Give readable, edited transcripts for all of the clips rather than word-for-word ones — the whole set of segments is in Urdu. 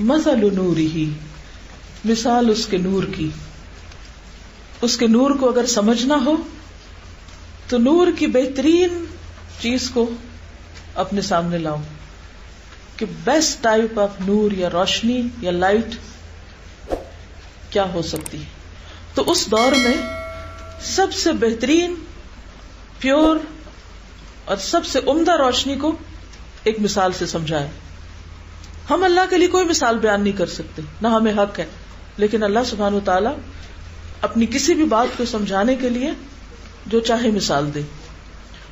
مثل نورہ، مثال اس کے نور کی. اس کے نور کو اگر سمجھنا ہو تو نور کی بہترین چیز کو اپنے سامنے لاؤ کہ بیسٹ ٹائپ آف نور یا روشنی یا لائٹ کیا ہو سکتی ہے. تو اس دور میں سب سے بہترین، پیور اور سب سے عمدہ روشنی کو ایک مثال سے سمجھائے. ہم اللہ کے لیے کوئی مثال بیان نہیں کر سکتے، نہ ہمیں حق ہے، لیکن اللہ سبحانہ وتعالی اپنی کسی بھی بات کو سمجھانے کے لیے جو چاہے مثال دے.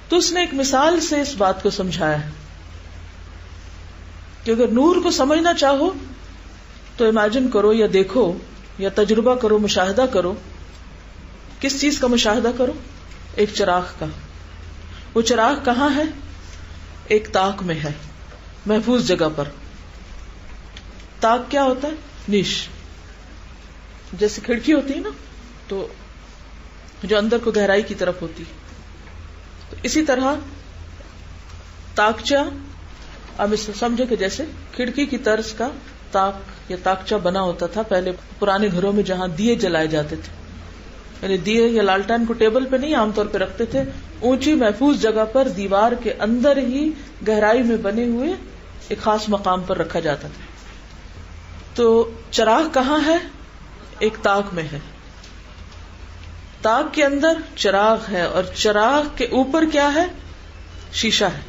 تو اس نے ایک مثال سے اس بات کو سمجھایا ہے کہ اگر نور کو سمجھنا چاہو تو امیجن کرو یا دیکھو یا تجربہ کرو، مشاہدہ کرو. کس چیز کا مشاہدہ کرو؟ ایک چراغ کا. وہ چراغ کہاں ہے؟ ایک تاک میں ہے، محفوظ جگہ پر. تاک کیا ہوتا ہے؟ نیش. جیسے کھڑکی ہوتی ہے نا، تو جو اندر کو گہرائی کی طرف ہوتی، تو اسی طرح تاکچہ اب اس سمجھے کہ جیسے کھڑکی کی طرز کا تاک یا تاکچہ بنا ہوتا تھا پہلے پرانے گھروں میں جہاں دیے جلائے جاتے تھے. یعنی دیے یا لالٹین کو ٹیبل پہ نہیں عام طور پہ رکھتے تھے، اونچی محفوظ جگہ پر دیوار کے اندر ہی گہرائی میں بنے ہوئے ایک خاص مقام پر رکھا جاتا تھا. تو چراغ کہاں ہے؟ ایک تاک میں ہے. تاک کے اندر چراغ ہے اور چراغ کے اوپر کیا ہے؟ شیشہ ہے،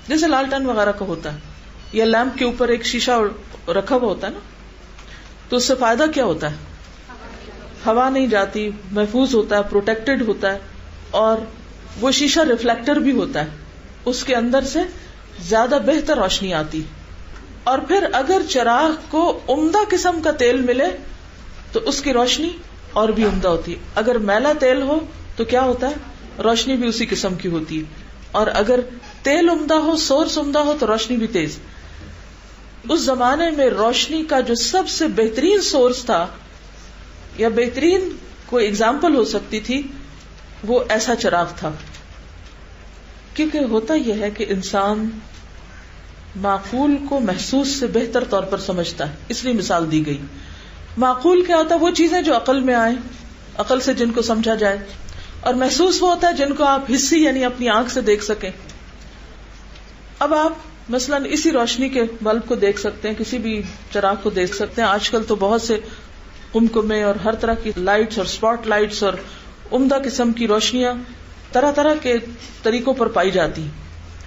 جیسے لالٹین وغیرہ کا ہوتا ہے یا لیمپ کے اوپر ایک شیشہ رکھا ہوا ہوتا ہے نا. تو اس سے فائدہ کیا ہوتا ہے؟ ہوا نہیں جاتی، محفوظ ہوتا ہے، پروٹیکٹڈ ہوتا ہے، اور وہ شیشہ ریفلیکٹر بھی ہوتا ہے، اس کے اندر سے زیادہ بہتر روشنی آتی. اور پھر اگر چراغ کو عمدہ قسم کا تیل ملے تو اس کی روشنی اور بھی عمدہ ہوتی ہے. اگر میلا تیل ہو تو کیا ہوتا ہے؟ روشنی بھی اسی قسم کی ہوتی ہے. اور اگر تیل عمدہ ہو، سورس عمدہ ہو، تو روشنی بھی تیز. اس زمانے میں روشنی کا جو سب سے بہترین سورس تھا یا بہترین کوئی اگزامپل ہو سکتی تھی، وہ ایسا چراغ تھا. کیونکہ ہوتا یہ ہے کہ انسان معقول کو محسوس سے بہتر طور پر سمجھتا ہے، اس لیے مثال دی گئی. معقول کیا ہوتا ہے؟ وہ چیزیں جو عقل میں آئیں، عقل سے جن کو سمجھا جائے. اور محسوس وہ ہوتا ہے جن کو آپ حسی یعنی اپنی آنکھ سے دیکھ سکیں. اب آپ مثلاً اسی روشنی کے بلب کو دیکھ سکتے ہیں، کسی بھی چراغ کو دیکھ سکتے ہیں. آج کل تو بہت سے قمقمے اور ہر طرح کی لائٹس اور اسپاٹ لائٹس اور عمدہ قسم کی روشنیاں طرح طرح کے طریقوں پر پائی جاتی ہیں.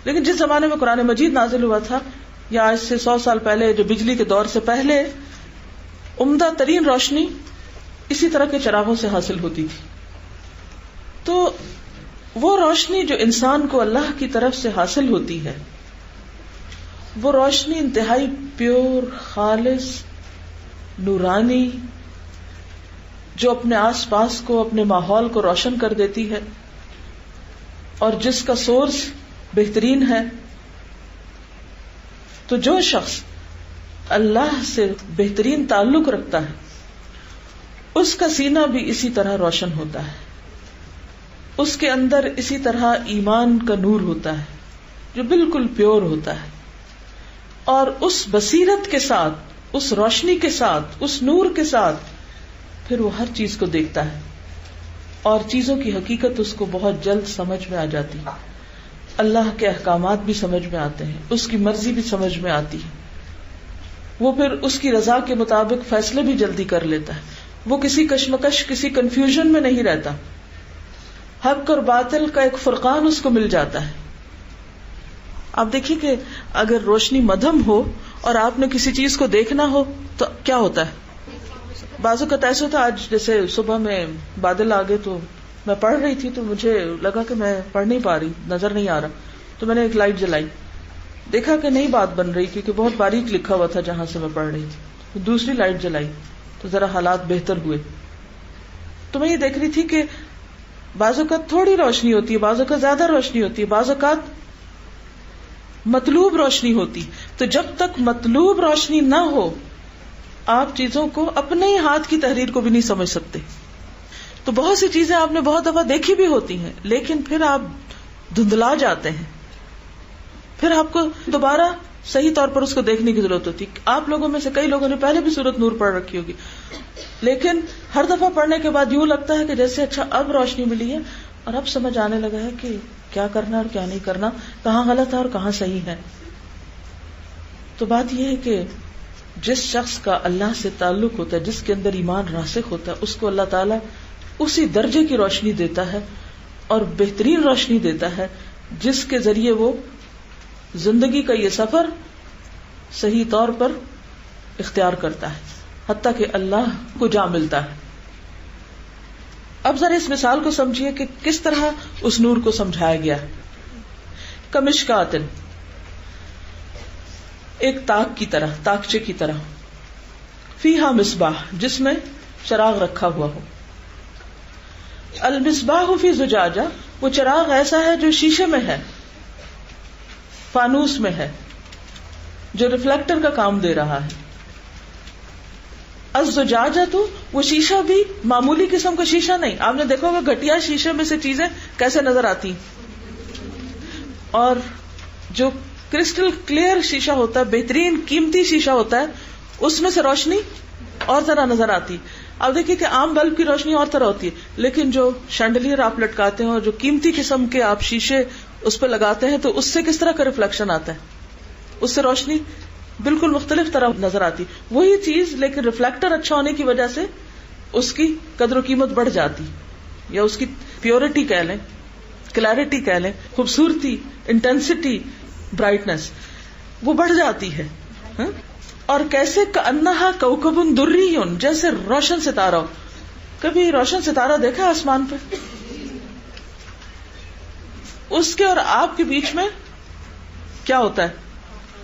لیکن جس زمانے میں قرآن مجید نازل ہوا تھا، یا آج سے 100 سال پہلے جو بجلی کے دور سے پہلے، عمدہ ترین روشنی اسی طرح کے چراغوں سے حاصل ہوتی تھی. تو وہ روشنی جو انسان کو اللہ کی طرف سے حاصل ہوتی ہے، وہ روشنی انتہائی پیور، خالص، نورانی، جو اپنے آس پاس کو، اپنے ماحول کو روشن کر دیتی ہے، اور جس کا سورس بہترین ہے. تو جو شخص اللہ سے بہترین تعلق رکھتا ہے، اس کا سینہ بھی اسی طرح روشن ہوتا ہے. اس کے اندر اسی طرح ایمان کا نور ہوتا ہے جو بالکل پیور ہوتا ہے. اور اس بصیرت کے ساتھ، اس روشنی کے ساتھ، اس نور کے ساتھ پھر وہ ہر چیز کو دیکھتا ہے، اور چیزوں کی حقیقت اس کو بہت جلد سمجھ میں آ جاتی ہے. اللہ کے احکامات بھی سمجھ میں آتے ہیں، اس کی مرضی بھی سمجھ میں آتی ہے. وہ پھر اس کی رضا کے مطابق فیصلے بھی جلدی کر لیتا ہے. وہ کسی کشمکش، کسی کنفیوژن میں نہیں رہتا. حق اور باطل کا ایک فرقان اس کو مل جاتا ہے. آپ دیکھیے کہ اگر روشنی مدھم ہو اور آپ نے کسی چیز کو دیکھنا ہو تو کیا ہوتا ہے؟ بعض اوقات ایسا ہوتا ہے. آج جیسے صبح میں بادل آ گئے تو میں پڑھ رہی تھی، تو مجھے لگا کہ میں پڑھ نہیں پا رہی، نظر نہیں آ رہا، تو میں نے ایک لائٹ جلائی. دیکھا کہ نہیں بات بن رہی کیونکہ بہت باریک لکھا ہوا تھا جہاں سے میں پڑھ رہی تھی. دوسری لائٹ جلائی تو ذرا حالات بہتر ہوئے. تو میں یہ دیکھ رہی تھی کہ بعض اوقات تھوڑی روشنی ہوتی ہے، بعض اوقات زیادہ روشنی ہوتی ہے، بعض اوقات مطلوب روشنی ہوتی. تو جب تک مطلوب روشنی نہ ہو، آپ چیزوں کو اپنے ہی ہاتھ کی تحریر کو بھی نہیں سمجھ سکتے. تو بہت سی چیزیں آپ نے بہت دفعہ دیکھی بھی ہوتی ہیں، لیکن پھر آپ دھندلا جاتے ہیں، پھر آپ کو دوبارہ صحیح طور پر اس کو دیکھنے کی ضرورت ہوتی. آپ لوگوں میں سے کئی لوگوں نے پہلے بھی سورۃ نور پڑھ رکھی ہوگی, لیکن ہر دفعہ پڑھنے کے بعد یوں لگتا ہے کہ جیسے اچھا اب روشنی ملی ہے اور اب سمجھ آنے لگا ہے کہ کیا کرنا اور کیا نہیں کرنا, کہاں غلط ہے اور کہاں صحیح ہے. تو بات یہ ہے کہ جس شخص کا اللہ سے تعلق ہوتا ہے, جس کے اندر ایمان راسخ ہوتا ہے, اس کو اللہ تعالیٰ اسی درجے کی روشنی دیتا ہے اور بہترین روشنی دیتا ہے جس کے ذریعے وہ زندگی کا یہ سفر صحیح طور پر اختیار کرتا ہے, حتیٰ کہ اللہ کو جا ملتا ہے. اب ذرا اس مثال کو سمجھیے کہ کس طرح اس نور کو سمجھایا گیا ہے. کمشکاتن, ایک تاک کی طرح, تاکچے کی طرح, فیہا مصباح, جس میں چراغ رکھا ہوا ہو. المصباح فی زجاجہ, وہ چراغ ایسا ہے جو شیشے میں ہے, فانوس میں ہے, جو ریفلیکٹر کا کام دے رہا ہے. الزجاجہ تو وہ شیشہ بھی معمولی قسم کا شیشہ نہیں. آپ نے دیکھا ہوگا گھٹیا شیشے میں سے چیزیں کیسے نظر آتی, اور جو کرسٹل کلیئر شیشہ ہوتا ہے, بہترین قیمتی شیشہ ہوتا ہے, اس میں سے روشنی اور طرح نظر آتی. اب دیکھیے کہ عام بلب کی روشنی اور طرح ہوتی ہے, لیکن جو شینڈلیئر آپ لٹکاتے ہیں اور جو قیمتی قسم کے آپ شیشے اس پہ لگاتے ہیں, تو اس سے کس طرح کا ریفلیکشن آتا ہے, اس سے روشنی بالکل مختلف طرح نظر آتی. وہی چیز لیکن ریفلیکٹر اچھا ہونے کی وجہ سے اس کی قدر و قیمت بڑھ جاتی, یا اس کی پیورٹی کہہ لیں, کلیئرٹی کہہ لیں, خوبصورتی, انٹینسٹی, برائٹنس وہ بڑھ جاتی ہے. اور کیسے کأنہا کوکب دری, جیسے روشن ستارہ ہو. کبھی روشن ستارہ دیکھا آسمان پہ؟ اس کے اور آپ کے بیچ میں کیا ہوتا ہے؟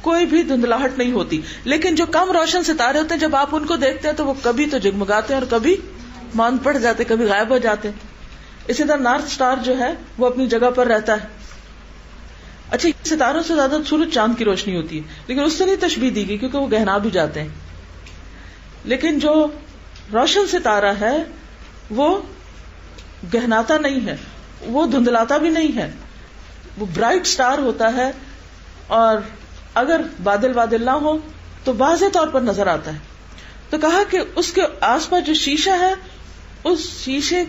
کوئی بھی دھندلاہٹ نہیں ہوتی. لیکن جو کم روشن ستارے ہوتے ہیں, جب آپ ان کو دیکھتے ہیں تو وہ کبھی تو جگمگاتے ہیں اور کبھی ماند پڑ جاتے, کبھی غائب ہو جاتے ہیں. اسی طرح نارتھ سٹار جو ہے وہ اپنی جگہ پر رہتا ہے. اچھا, ستاروں سے زیادہ سورج چاند کی روشنی ہوتی ہے, لیکن اس سے نہیں تشبیہ دی گئی کیونکہ وہ گہنا بھی جاتے ہیں. لیکن جو روشن ستارہ ہے وہ گہناتا نہیں ہے, وہ دھندلاتا بھی نہیں ہے, وہ برائٹ سٹار ہوتا ہے, اور اگر بادل نہ ہو تو واضح طور پر نظر آتا ہے. تو کہا کہ اس کے آس پاس جو شیشہ ہے, اس شیشے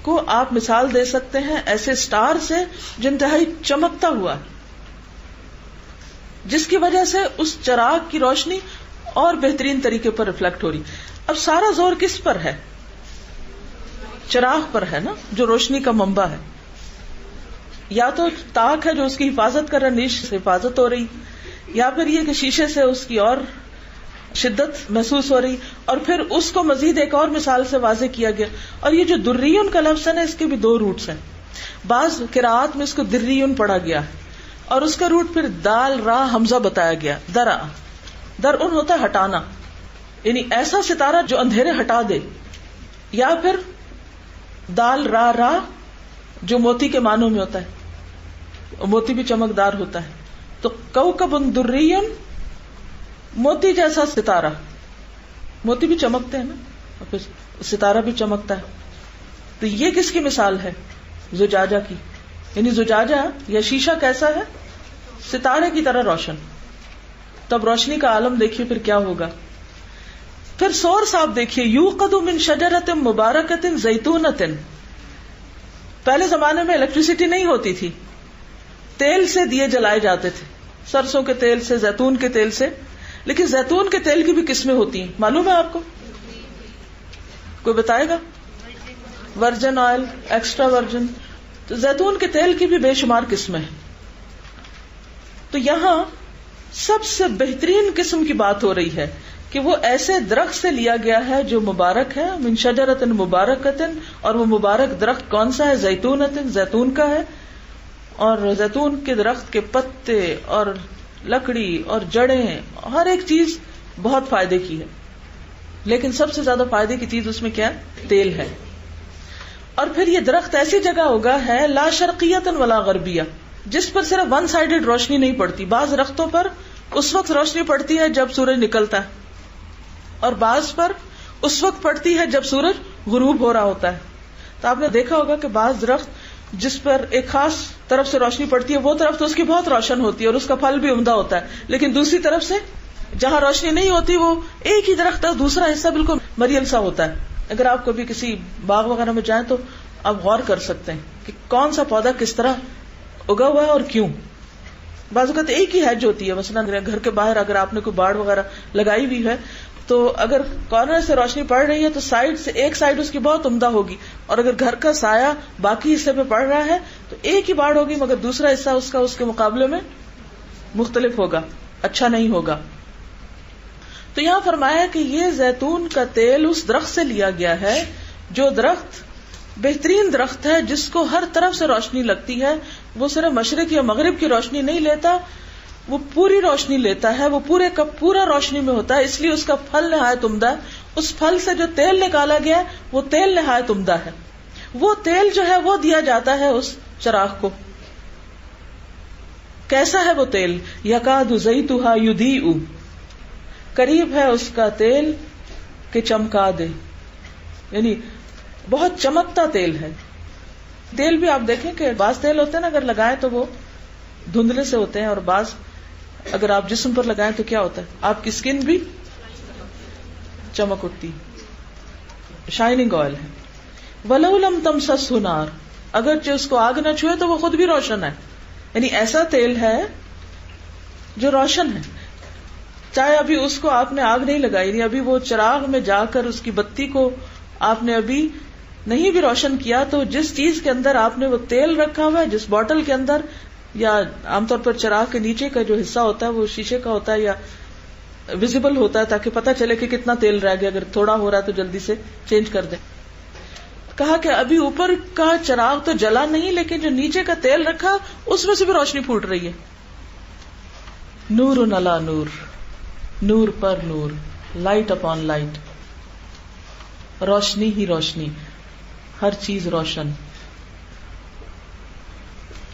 کو آپ مثال دے سکتے ہیں ایسے سٹار سے جو انتہائی چمکتا ہوا ہے, جس کی وجہ سے اس چراغ کی روشنی اور بہترین طریقے پر ریفلیکٹ ہو رہی. اب سارا زور کس پر ہے؟ چراغ پر ہے نا, جو روشنی کا منبع ہے. یا تو تاک ہے جو اس کی حفاظت کر رہا, نیش سے حفاظت ہو رہی, یا پھر یہ کہ شیشے سے اس کی اور شدت محسوس ہو رہی, اور پھر اس کو مزید ایک اور مثال سے واضح کیا گیا. اور یہ جو دریون کا لفظ ہے نا, اس کے بھی دو روٹس ہیں. بعض قراءات میں اس کو دریون پڑھا گیا ہے, اور اس کا روٹ پھر دال را حمزہ بتایا گیا. درعن ہوتا ہے ہٹانا, یعنی ایسا ستارہ جو اندھیرے ہٹا دے, یا پھر دال را جو موتی کے معنوں میں ہوتا ہے, موتی بھی چمکدار ہوتا ہے. تو کوکب دری, موتی جیسا ستارہ, موتی بھی چمکتے ہیں نا, اور پھر ستارہ بھی چمکتا ہے. تو یہ کس کی مثال ہے؟ زجاجہ کی. یعنی زجاجہ یا شیشہ کیسا ہے؟ ستارے کی طرح روشن. تب روشنی کا عالم دیکھیے پھر کیا ہوگا. پھر سورس آپ دیکھیے, یوقد من شجرۃ مبارکۃ زیتونۃ. پہلے زمانے میں الیکٹریسٹی نہیں ہوتی تھی, تیل سے دیے جلائے جاتے تھے, سرسوں کے تیل سے, زیتون کے تیل سے. لیکن زیتون کے تیل کی بھی قسمیں ہوتی ہیں, معلوم ہے آپ کو؟ کوئی بتائے گا؟ Virgin oil, extra virgin. تو زیتون کے تیل کی بھی بے شمار قسمیں ہیں. تو یہاں سب سے بہترین قسم کی بات ہو رہی ہے کہ وہ ایسے درخت سے لیا گیا ہے جو مبارک ہے, من شجرۃ مبارکۃ. اور وہ مبارک درخت کون سا ہے؟ زیتونۃ, زیتون کا ہے. اور زیتون کے درخت کے پتے اور لکڑی اور جڑیں, ہر ایک چیز بہت فائدے کی ہے. لیکن سب سے زیادہ فائدے کی چیز اس میں کیا ہے؟ تیل ہے. اور پھر یہ درخت ایسی جگہ ہوگا ہے لا شرقیۃ ولا غربیہ, جس پر صرف ون سائیڈڈ روشنی نہیں پڑتی. بعض درختوں پر اس وقت روشنی پڑتی ہے جب سورج نکلتا ہے, اور بعض پر اس وقت پڑتی ہے جب سورج غروب ہو رہا ہوتا ہے. تو آپ نے دیکھا ہوگا کہ بعض درخت جس پر ایک خاص طرف سے روشنی پڑتی ہے، وہ طرف تو اس کی بہت روشن ہوتی ہے اور اس کا پھل بھی عمدہ ہوتا ہے، لیکن دوسری طرف سے جہاں روشنی نہیں ہوتی وہ ایک ہی درخت کا دوسرا حصہ بالکل مریل سا ہوتا ہے. اگر آپ کبھی کسی باغ وغیرہ میں جائیں تو آپ غور کر سکتے ہیں کہ کون سا پودا کس طرح اگا ہوا ہے اور کیوں. بعض اوقات ایک ہی ہیج ہوتی ہے، مثلا گھر کے باہر اگر آپ نے کوئی باڑ وغیرہ لگائی ہوئی ہے تو اگر کارنر سے روشنی پڑ رہی ہے تو سائڈ سے ایک سائڈ اس کی بہت عمدہ ہوگی، اور اگر گھر کا سایہ باقی حصے پہ پڑ رہا ہے تو ایک ہی باڑ ہوگی مگر دوسرا حصہ اس کا اس کے مقابلے میں مختلف ہوگا، اچھا نہیں ہوگا. تو یہاں فرمایا کہ یہ زیتون کا تیل اس درخت سے لیا گیا ہے جو درخت بہترین درخت ہے، جس کو ہر طرف سے روشنی لگتی ہے. وہ صرف مشرق یا مغرب کی روشنی نہیں لیتا، وہ پوری روشنی لیتا ہے، وہ پورے کا پورا روشنی میں ہوتا ہے، اس لیے اس کا پھل نہایت عمدہ ہے. اس پھل سے جو تیل نکالا گیا ہے وہ تیل نہایت عمدہ ہے. وہ تیل جو ہے وہ دیا جاتا ہے اس چراغ کو. کیسا ہے وہ تیل؟ یکاد زیتھا یضیء، قریب ہے اس کا تیل کہ چمکا دے، یعنی بہت چمکتا تیل ہے. تیل بھی آپ دیکھیں کہ بعض تیل ہوتے ہیں نا اگر لگائیں تو وہ دھندلے سے ہوتے ہیں، اور بعض اگر آپ جسم پر لگائیں تو کیا ہوتا ہے، آپ کی سکن بھی چمک اٹھتی، شائننگ آئل ہے. وَلَوْ لَمْ تَمْسَسْهُ نَارٌ، اگرچہ اس کو آگ نہ چھوئے تو وہ خود بھی روشن ہے. یعنی ایسا تیل ہے جو روشن ہے، چاہے ابھی اس کو آپ نے آگ نہیں لگائی، یعنی ابھی وہ چراغ میں جا کر اس کی بتی کو آپ نے ابھی نہیں بھی روشن کیا، تو جس چیز کے اندر آپ نے وہ تیل رکھا ہوا ہے، جس بوٹل کے اندر، یا عام طور پر چراغ کے نیچے کا جو حصہ ہوتا ہے وہ شیشے کا ہوتا ہے یا ویزیبل ہوتا ہے تاکہ پتہ چلے کہ کتنا تیل رہ گیا، اگر تھوڑا ہو رہا ہے تو جلدی سے چینج کر دیں. کہا کہ ابھی اوپر کا چراغ تو جلا نہیں، لیکن جو نیچے کا تیل رکھا اس میں سے بھی روشنی پھوٹ رہی ہے. نور علی نور، نور پر نور، لائٹ اپان لائٹ، روشنی ہی روشنی، ہر چیز روشن.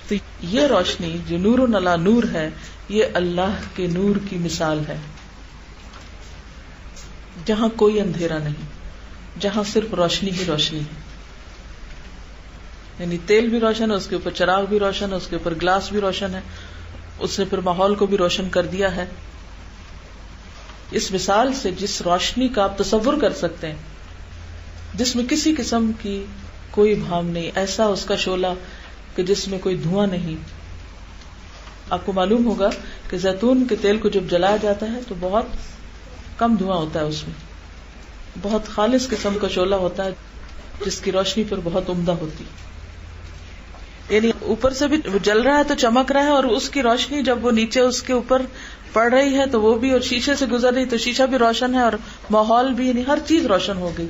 تو یہ روشنی جو نور علی نور ہے یہ اللہ کے نور کی مثال ہے، جہاں کوئی اندھیرا نہیں، جہاں صرف روشنی ہی روشنی ہے. یعنی تیل بھی روشن ہے، اس کے اوپر چراغ بھی روشن ہے، اس کے اوپر گلاس بھی روشن ہے، اس نے پھر ماحول کو بھی روشن کر دیا ہے. اس مثال سے جس روشنی کا آپ تصور کر سکتے ہیں، جس میں کسی قسم کی کوئی بھام نہیں، ایسا اس کا شعلہ کہ جس میں کوئی دھواں نہیں. آپ کو معلوم ہوگا کہ زیتون کے تیل کو جب جلایا جاتا ہے تو بہت کم دھواں ہوتا ہے، اس میں بہت خالص قسم کا شعلہ ہوتا ہے جس کی روشنی پر بہت عمدہ ہوتی. یعنی اوپر سے بھی جل رہا ہے تو چمک رہا ہے، اور اس کی روشنی جب وہ نیچے اس کے اوپر پڑ رہی ہے تو وہ بھی، اور شیشے سے گزر رہی تو شیشہ بھی روشن ہے، اور ماحول بھی، یعنی ہر چیز روشن ہو گئی.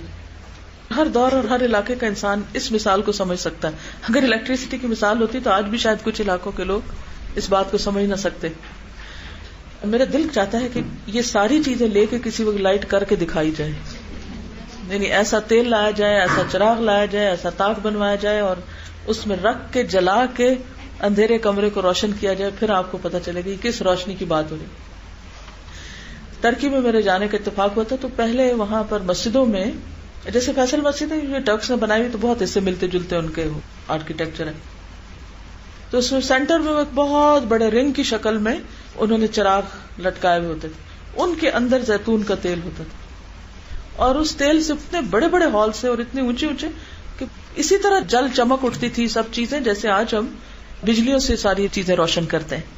ہر دور اور ہر علاقے کا انسان اس مثال کو سمجھ سکتا ہے. اگر الیکٹریسٹی کی مثال ہوتی تو آج بھی شاید کچھ علاقوں کے لوگ اس بات کو سمجھ نہ سکتے. میرا دل چاہتا ہے کہ یہ ساری چیزیں لے کے کسی وقت لائٹ کر کے دکھائی جائے، یعنی ایسا تیل لایا جائے، ایسا چراغ لایا جائے، ایسا تاک بنوایا جائے اور اس میں رکھ کے جلا کے اندھیرے کمرے کو روشن کیا جائے، پھر آپ کو پتا چلے گا کس روشنی کی بات ہو رہی. ترکی میں میرے جانے کا اتفاق ہوا تھا تو پہلے وہاں پر مسجدوں میں، جیسے فیصل مسجد ہے یہ ٹرکس نے بنائی ہوئی تو بہت اس سے ملتے جلتے ان کے آرکیٹیکچر ہے، تو اس میں سینٹر میں ایک بہت بڑے رنگ کی شکل میں انہوں نے چراغ لٹکائے ہوئے ہوتے تھے، ان کے اندر زیتون کا تیل ہوتا تھا، اور اس تیل سے اتنے بڑے بڑے ہال سے اور اتنے اونچے اونچے کہ اسی طرح جل چمک اٹھتی تھی سب چیزیں جیسے آج ہم بجلیوں سے ساری چیزیں روشن کرتے ہیں.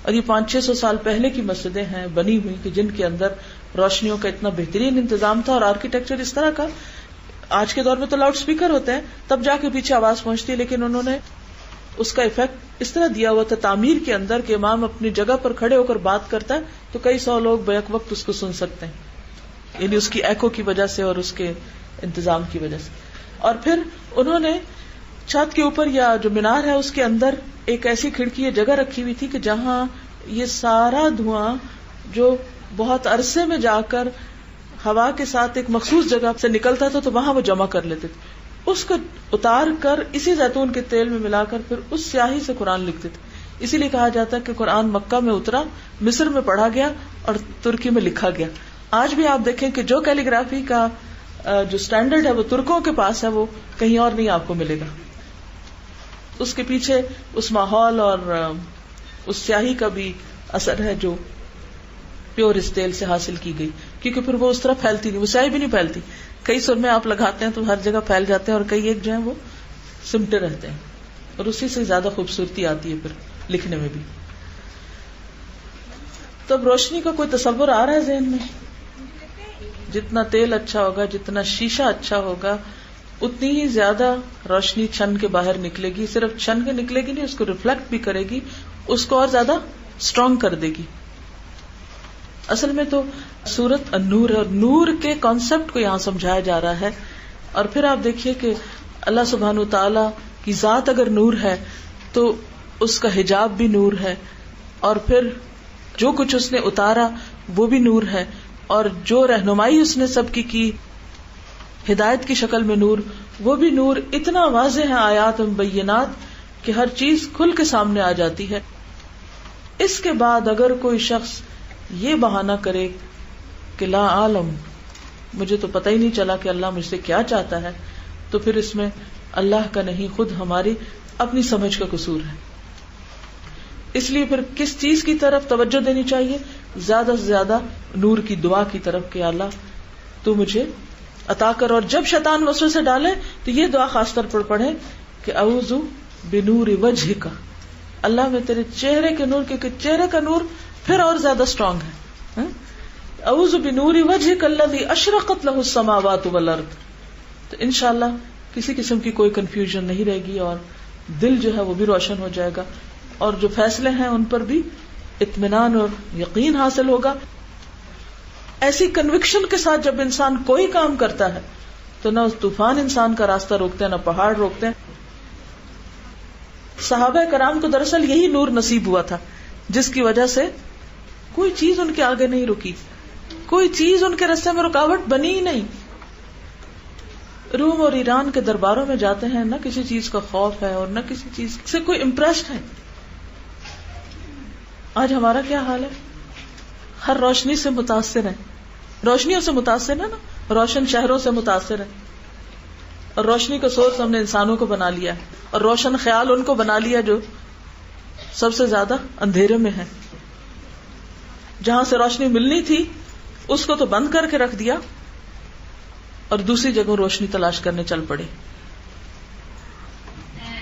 اور یہ 500-600 سال پہلے کی مسجدیں ہیں بنی ہوئی کہ جن کے اندر روشنیوں کا اتنا بہترین انتظام تھا اور آرکیٹیکچر اس طرح کا. آج کے دور میں تو لاؤڈ سپیکر ہوتے ہیں تب جا کے پیچھے آواز پہنچتی ہے، لیکن انہوں نے اس کا ایفیکٹ اس طرح دیا ہوا تھا تعمیر کے اندر کہ امام اپنی جگہ پر کھڑے ہو کر بات کرتا ہے تو کئی سو لوگ بیک وقت اس کو سن سکتے ہیں، یعنی اس کی ایکو کی وجہ سے اور اس کے انتظام کی وجہ سے. اور پھر انہوں نے چھت کے اوپر یا جو مینار ہے اس کے اندر ایک ایسی کھڑکی یا جگہ رکھی ہوئی تھی کہ جہاں یہ سارا دھواں جو بہت عرصے میں جا کر ہوا کے ساتھ ایک مخصوص جگہ سے نکلتا تھا تو وہاں وہ جمع کر لیتے تھے، اس کو اتار کر اسی زیتون کے تیل میں ملا کر پھر اس سیاہی سے قرآن لکھتے تھے. اسی لیے کہا جاتا ہے کہ قرآن مکہ میں اترا، مصر میں پڑھا گیا اور ترکی میں لکھا گیا. آج بھی آپ دیکھیں کہ جو کیلیگرافی کا جو سٹینڈرڈ ہے وہ ترکوں کے پاس ہے، وہ کہیں اور نہیں آپ کو ملے گا. اس کے پیچھے اس ماحول اور اس سیاہی کا بھی اثر ہے جو پیور اس تیل سے حاصل کی گئی، کیونکہ پھر وہ اس طرح پھیلتی نہیں، وہ سیاہی بھی نہیں پھیلتی. کئی سرمے آپ لگاتے ہیں تو ہر جگہ پھیل جاتے ہیں، اور کئی ایک جو ہیں وہ سمٹے رہتے ہیں، اور اسی سے زیادہ خوبصورتی آتی ہے پھر لکھنے میں بھی. تو اب روشنی کا کوئی تصور آ رہا ہے ذہن میں؟ جتنا تیل اچھا ہوگا، جتنا شیشہ اچھا ہوگا، اتنی ہی زیادہ روشنی چھن کے باہر نکلے گی. صرف چھن کے نکلے گی نہیں، اس کو ریفلیکٹ بھی کرے گی، اس کو اور زیادہ اسٹرانگ کر دے گی. اصل میں تو سورت النور ہے، اور نور کے کانسیپٹ کو یہاں سمجھایا جا رہا ہے. اور پھر آپ دیکھیے کہ اللہ سبحانہ و تعالی کی ذات اگر نور ہے تو اس کا حجاب بھی نور ہے، اور پھر جو کچھ اس نے اتارا وہ بھی نور ہے، اور جو رہنمائی اس نے سب کی ہدایت کی شکل میں نور، وہ بھی نور. اتنا واضح ہے آیات مبینات کہ ہر چیز کھل کے سامنے آ جاتی ہے. اس کے بعد اگر کوئی شخص یہ بہانہ کرے کہ لا عالم، مجھے تو پتہ ہی نہیں چلا کہ اللہ مجھ سے کیا چاہتا ہے، تو پھر اس میں اللہ کا نہیں، خود ہماری اپنی سمجھ کا قصور ہے. اس لیے پھر کس چیز کی طرف توجہ دینی چاہیے؟ زیادہ سے زیادہ نور کی دعا کی طرف کہ اللہ تو مجھے عطا کر. اور جب شیطان وسوسے ڈالے تو یہ دعا خاص طور پر پڑھے کہ اعوذ بنور وجہک، اللہ میں تیرے چہرے کے نور، کیونکہ چہرے کا نور پھر اور زیادہ اسٹرانگ ہے. اعوذ بنور وجہک الذی اشرقت لہ السماوات والارض. تو انشاءاللہ کسی قسم کی کوئی کنفیوژن نہیں رہے گی، اور دل جو ہے وہ بھی روشن ہو جائے گا، اور جو فیصلے ہیں ان پر بھی اطمینان اور یقین حاصل ہوگا. ایسی کنوکشن کے ساتھ جب انسان کوئی کام کرتا ہے تو نہ طوفان انسان کا راستہ روکتے ہیں، نہ پہاڑ روکتے ہیں. صحابہ کرام کو دراصل یہی نور نصیب ہوا تھا جس کی وجہ سے کوئی چیز ان کے آگے نہیں رکی، کوئی چیز ان کے راستے میں رکاوٹ بنی ہی نہیں. روم اور ایران کے درباروں میں جاتے ہیں، نہ کسی چیز کا خوف ہے اور نہ کسی چیز سے کوئی امپریسڈ ہے. آج ہمارا کیا حال ہے؟ ہر روشنی سے متاثر ہے، روشنیوں سے متاثر ہے نا، روشن شہروں سے متاثر ہے، اور روشنی کا سورس ہم نے انسانوں کو بنا لیا ہے، اور روشن خیال ان کو بنا لیا جو سب سے زیادہ اندھیرے میں ہے. جہاں سے روشنی ملنی تھی اس کو تو بند کر کے رکھ دیا، اور دوسری جگہ روشنی تلاش کرنے چل پڑے.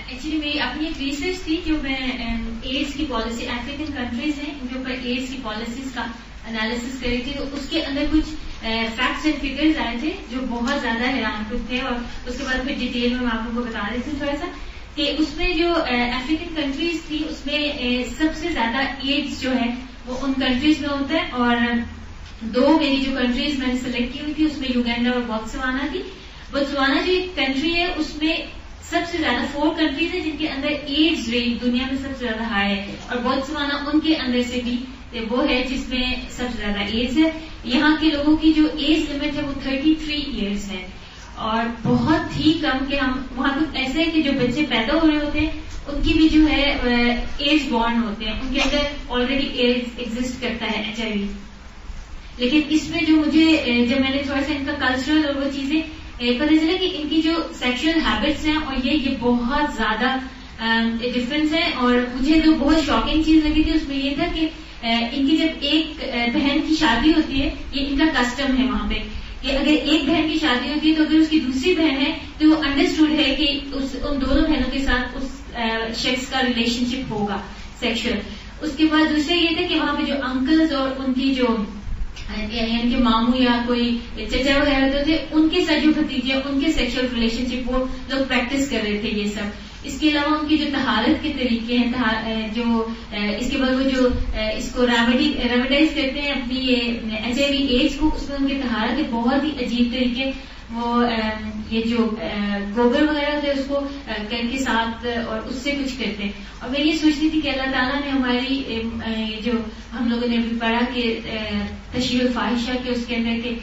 ایکچولی میری اپنی ایک ریسرچ تھی جو میں ایڈس کی پالیسی، افریقن کنٹریز ہیں ان کے اوپر ایڈس کی پالیسیز کا انالیسس کری تھی. تو اس کے اندر کچھ فیکٹس اینڈ فگرز آئے تھے جو بہت زیادہ حیران کن تھے، اور اس کے بعد پھر ڈیٹیل میں آپ لوگوں کو بتا دیتی ہوں تھوڑا سا کہ اس میں جو افریقن کنٹریز تھی اس میں سب سے زیادہ ایڈس جو ہے وہ ان کنٹریز میں ہوتا ہے. اور دو میری جو کنٹریز میں نے سلیکٹ کی ہوئی تھی اس میں یوگینڈا اور بوتسوانا تھی. بوتسوانا جو ایک کنٹری ہے اس میں سب سے زیادہ 4 کنٹریز ہیں جن کے اندر ایڈز ریٹ دنیا میں سب سے زیادہ ہائی ہے، اور بوتسوانا ان کے اندر سے بھی وہ ہے جس میں سب سے زیادہ ایڈز ہے. یہاں کے لوگوں کی جو ایج لمٹ ہے وہ 33 ایئرس ہے، اور بہت ہی کم کہ ہم وہاں تو ایسے ہے کہ جو بچے پیدا ہو رہے ہوتے ہیں ان کی بھی جو ہے ایج بورن ہوتے ہیں، ان کے اندر آلریڈی ایڈز ایگزسٹ کرتا ہے HIV. لیکن اس میں جو مجھے جب میں نے تھوڑا سا ان کا کلچرل اور وہ چیزیں پتہ چلا کہ ان کی جو سیکشل ہیبٹس ہیں اور یہ بہت زیادہ ڈفرینس ہے. اور مجھے جو بہت شاکنگ چیز لگی تھی اس میں یہ تھا کہ ان کی جب ایک بہن کی شادی ہوتی ہے، یہ ان کا کسٹم ہے وہاں پہ کہ اگر ایک بہن کی شادی ہوتی ہے تو اگر اس کی دوسری بہن ہے تو وہ انڈرسٹوڈ ہے کہ ان دونوں بہنوں کے ساتھ اس شخص کا ریلیشن شپ ہوگا سیکشل. اس کے بعد دوسرا یہ تھا کہ وہاں پہ جو انکلز اور ان کی جو ان کے ماموں یا کوئی چچا وغیرہ ہوتے تھے ان کے ساتھ جو بھتیجے ان کے سیکشل ریلیشن شپ وہ لوگ پریکٹس کر رہے تھے یہ سب. اس کے علاوہ ان کی جو طہارت کے طریقے ہیں جو اس کے بعد وہ جو اس کو ریمیڈائز کرتے ہیں اپنی HIV ایڈز کو، اس میں ان کی طہارت کے بہت ہی عجیب طریقے، وہ یہ جو گوبر وغیرہ ہوتے ہیں اس کو کر کے ساتھ اور اس سے کچھ کرتے ہیں. اور میں یہ سوچتی تھی کہ اللہ تعالیٰ نے ہماری جو ہم لوگوں نے ابھی پڑھا کہ تشریح الفاحشہ کے اس کے اندر کے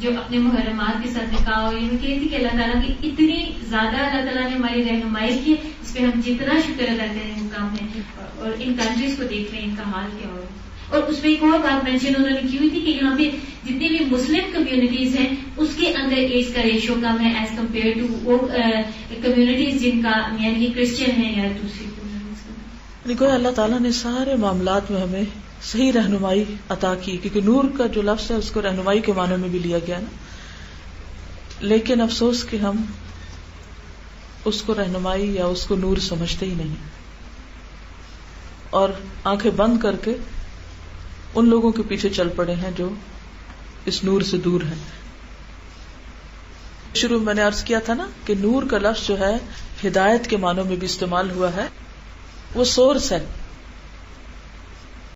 جو اپنے محرمات کے ساتھ نکاح ہو، یہ میں کہتی تھی کہ اللہ تعالیٰ کی اتنی زیادہ اللہ تعالیٰ نے ہماری رہنمائی کی، اس پہ ہم جتنا شکر ادا کریں وہ کم ہے. اور ان کنٹریز کو دیکھ رہے ہیں ان کا حال کیا ہو. اور اس میں ایک اور بات مینشن انہوں نے کی ہوئی تھی کہ یہاں پہ جتنی بھی مسلم کمیونٹیز ہیں اس کے اندر ایج کا ریشو کم ہے ایز کمپیئر ٹو وہ کمیونٹیز جن کا یعنی کہ کرسچن ہے یا دوسری کمیونٹیز کا. دیکھو اللہ تعالیٰ نے سارے معاملات میں ہمیں صحیح رہنمائی عطا کی, کیونکہ نور کا جو لفظ ہے اس کو رہنمائی کے معنی میں بھی لیا گیا نا. لیکن افسوس کہ ہم اس کو رہنمائی یا اس کو نور سمجھتے ہی نہیں, اور آنکھیں بند کر کے ان لوگوں کے پیچھے چل پڑے ہیں جو اس نور سے دور ہیں. شروع میں نے عرض کیا تھا نا کہ نور کا لفظ جو ہے ہدایت کے معنوں میں بھی استعمال ہوا ہے. وہ سورس ہے,